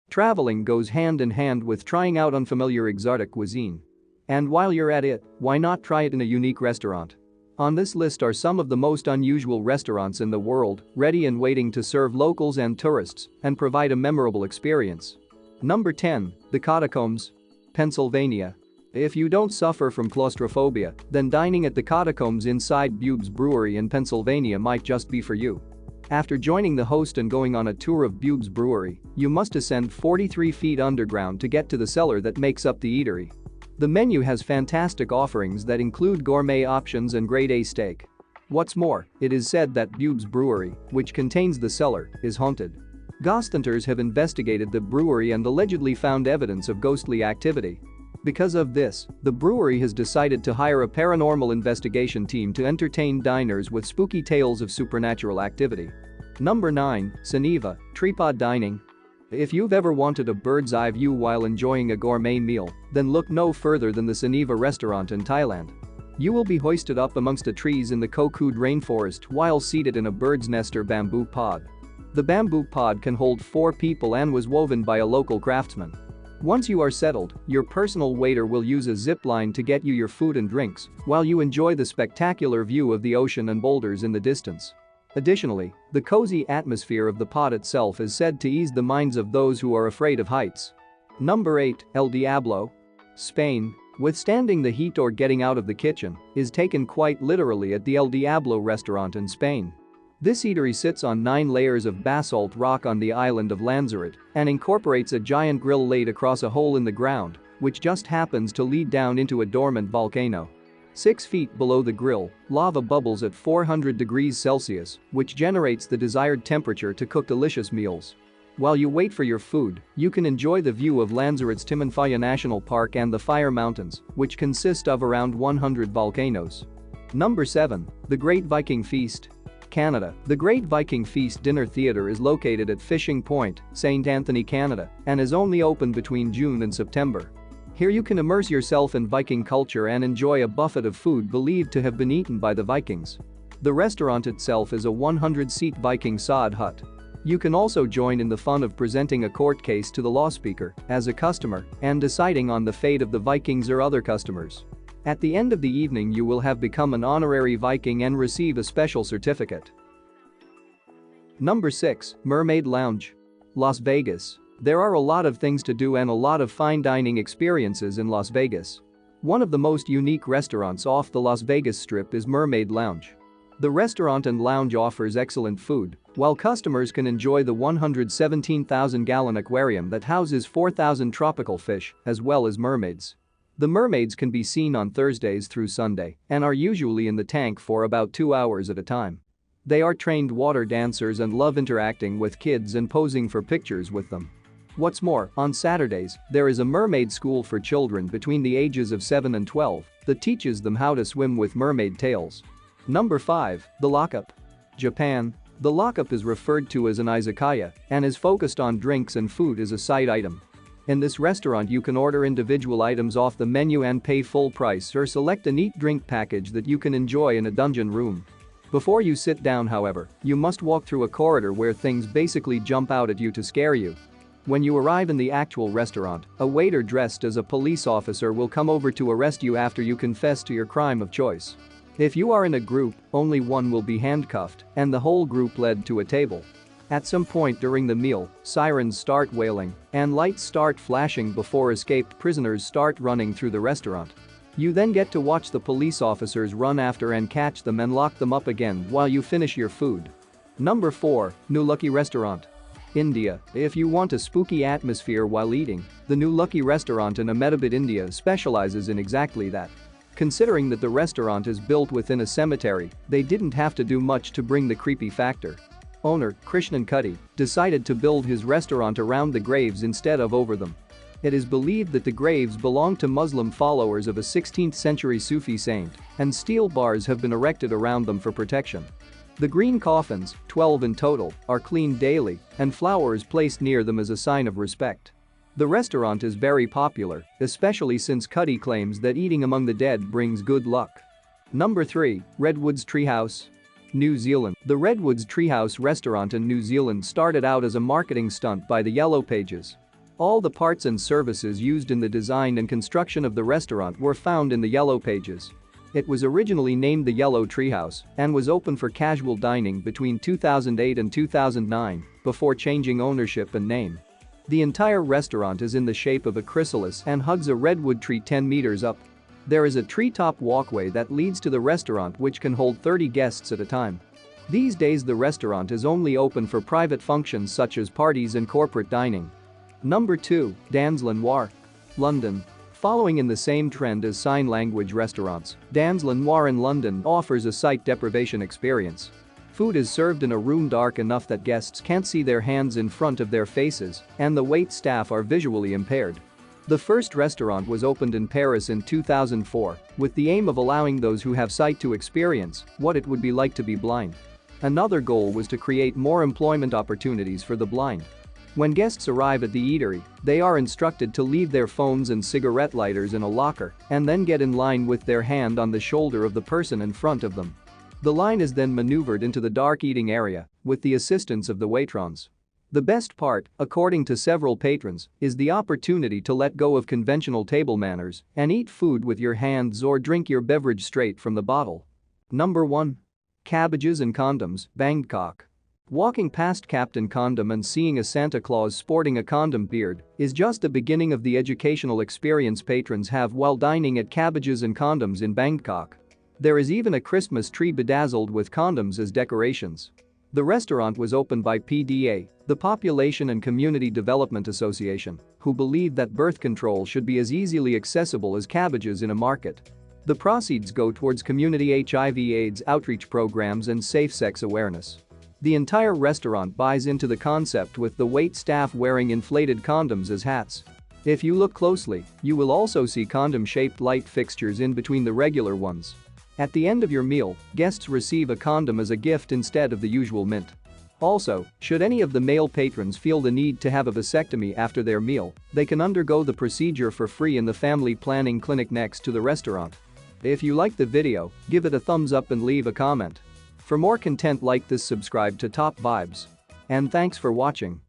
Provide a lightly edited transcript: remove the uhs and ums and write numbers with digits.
Traveling goes hand in hand with trying out unfamiliar exotic cuisine. And while you're at it, why not try it in a unique restaurant? On this list are some of the most unusual restaurants in the world, ready and waiting to serve locals and tourists and provide a memorable experience. Number 10. The Catacombs, Pennsylvania. If you don't suffer from claustrophobia, then dining at the Catacombs inside Bube's Brewery in Pennsylvania might just be for you. After joining the host and going on a tour of Bube's Brewery, you must ascend 43 feet underground to get to the cellar that makes up the eatery. The menu has fantastic offerings that include gourmet options and grade A steak. What's more, it is said that Bube's Brewery, which contains the cellar, is haunted. Ghost hunters have investigated the brewery and allegedly found evidence of ghostly activity. Because of this, the brewery has decided to hire a paranormal investigation team to entertain diners with spooky tales of supernatural activity. Number 9. Geneva, Tripod Dining. If you've ever wanted a bird's eye view while enjoying a gourmet meal, then look no further than the Geneva restaurant in Thailand. You will be hoisted up amongst the trees in the Kokud rainforest while seated in a bird's nest or bamboo pod. The bamboo pod can hold 4 people and was woven by a local craftsman. Once you are settled, your personal waiter will use a zip line to get you your food and drinks while you enjoy the spectacular view of the ocean and boulders in the distance. Additionally, the cozy atmosphere of the pod itself is said to ease the minds of those who are afraid of heights. Number 8. El Diablo, Spain. Withstanding the heat or getting out of the kitchen is taken quite literally at the El Diablo restaurant in Spain. This eatery sits on 9 layers of basalt rock on the island of Lanzarote and incorporates a giant grill laid across a hole in the ground, which just happens to lead down into a dormant volcano. 6 feet below the grill, lava bubbles at 400 degrees Celsius, which generates the desired temperature to cook delicious meals. While you wait for your food, you can enjoy the view of Lanzarote's Timanfaya National Park and the Fire Mountains, which consist of around 100 volcanoes. Number 7. The Great Viking Feast, Canada. The Great Viking Feast Dinner Theatre is located at Fishing Point, St. Anthony, Canada, and is only open between June and September. Here you can immerse yourself in Viking culture and enjoy a buffet of food believed to have been eaten by the Vikings. The restaurant itself is a 100-seat Viking sod hut. You can also join in the fun of presenting a court case to the law speaker as a customer and deciding on the fate of the Vikings or other customers. At the end of the evening you will have become an honorary Viking and receive a special certificate. Number 6. Mermaid Lounge, Las Vegas. There are a lot of things to do and a lot of fine dining experiences in Las Vegas. One of the most unique restaurants off the Las Vegas Strip is Mermaid Lounge. The restaurant and lounge offers excellent food, while customers can enjoy the 117,000-gallon aquarium that houses 4,000 tropical fish, as well as mermaids. The mermaids can be seen on Thursdays through Sunday and are usually in the tank for about 2 hours at a time. They are trained water dancers and love interacting with kids and posing for pictures with them. What's more, on Saturdays, there is a mermaid school for children between the ages of 7 and 12 that teaches them how to swim with mermaid tails. Number 5. The Lockup, Japan. The Lockup is referred to as an izakaya and is focused on drinks and food as a side item. In this restaurant you can order individual items off the menu and pay full price or select a neat drink package that you can enjoy in a dungeon room. Before you sit down, however, you must walk through a corridor where things basically jump out at you to scare you. When you arrive in the actual restaurant, a waiter dressed as a police officer will come over to arrest you after you confess to your crime of choice. If you are in a group, only one will be handcuffed and the whole group led to a table. At some point during the meal, sirens start wailing and lights start flashing before escaped prisoners start running through the restaurant. You then get to watch the police officers run after and catch them and lock them up again while you finish your food. Number 4. New Lucky Restaurant, India. If you want a spooky atmosphere while eating, the New Lucky Restaurant in Ahmedabad, India specializes in exactly that. Considering that the restaurant is built within a cemetery, they didn't have to do much to bring the creepy factor. Owner, Krishnan Kutty, decided to build his restaurant around the graves instead of over them. It is believed that the graves belong to Muslim followers of a 16th century Sufi saint, and steel bars have been erected around them for protection. The green coffins, 12 in total, are cleaned daily, and flowers placed near them as a sign of respect. The restaurant is very popular, especially since Kutty claims that eating among the dead brings good luck. Number 3. Redwoods Treehouse, New Zealand. The Redwoods Treehouse restaurant in New Zealand started out as a marketing stunt by the Yellow Pages. All the parts and services used in the design and construction of the restaurant were found in the Yellow Pages. It was originally named the Yellow Treehouse and was open for casual dining between 2008 and 2009 before changing ownership and name. The entire restaurant is in the shape of a chrysalis and hugs a redwood tree 10 meters up. There is a treetop walkway that leads to the restaurant which can hold 30 guests at a time. These days the restaurant is only open for private functions such as parties and corporate dining. Number 2, Dans Lenoir, London. Following in the same trend as sign language restaurants, Dans Lenoir in London offers a sight deprivation experience. Food is served in a room dark enough that guests can't see their hands in front of their faces, and the wait staff are visually impaired. The first restaurant was opened in Paris in 2004, with the aim of allowing those who have sight to experience what it would be like to be blind. Another goal was to create more employment opportunities for the blind. When guests arrive at the eatery, they are instructed to leave their phones and cigarette lighters in a locker and then get in line with their hand on the shoulder of the person in front of them. The line is then maneuvered into the dark eating area with the assistance of the waitrons. The best part, according to several patrons, is the opportunity to let go of conventional table manners and eat food with your hands or drink your beverage straight from the bottle. Number 1. Cabbages and Condoms, Bangkok. Walking past Captain Condom and seeing a Santa Claus sporting a condom beard is just the beginning of the educational experience patrons have while dining at Cabbages and Condoms in Bangkok. There is even a Christmas tree bedazzled with condoms as decorations. The restaurant was opened by PDA, the Population and Community Development Association, who believe that birth control should be as easily accessible as cabbages in a market. The proceeds go towards community HIV/AIDS outreach programs and safe sex awareness. The entire restaurant buys into the concept with the wait staff wearing inflated condoms as hats. If you look closely, you will also see condom-shaped light fixtures in between the regular ones. At the end of your meal, guests receive a condom as a gift instead of the usual mint. Also, should any of the male patrons feel the need to have a vasectomy after their meal, they can undergo the procedure for free in the family planning clinic next to the restaurant. If you liked the video, give it a thumbs up and leave a comment. For more content like this, subscribe to Top Vibes. And thanks for watching.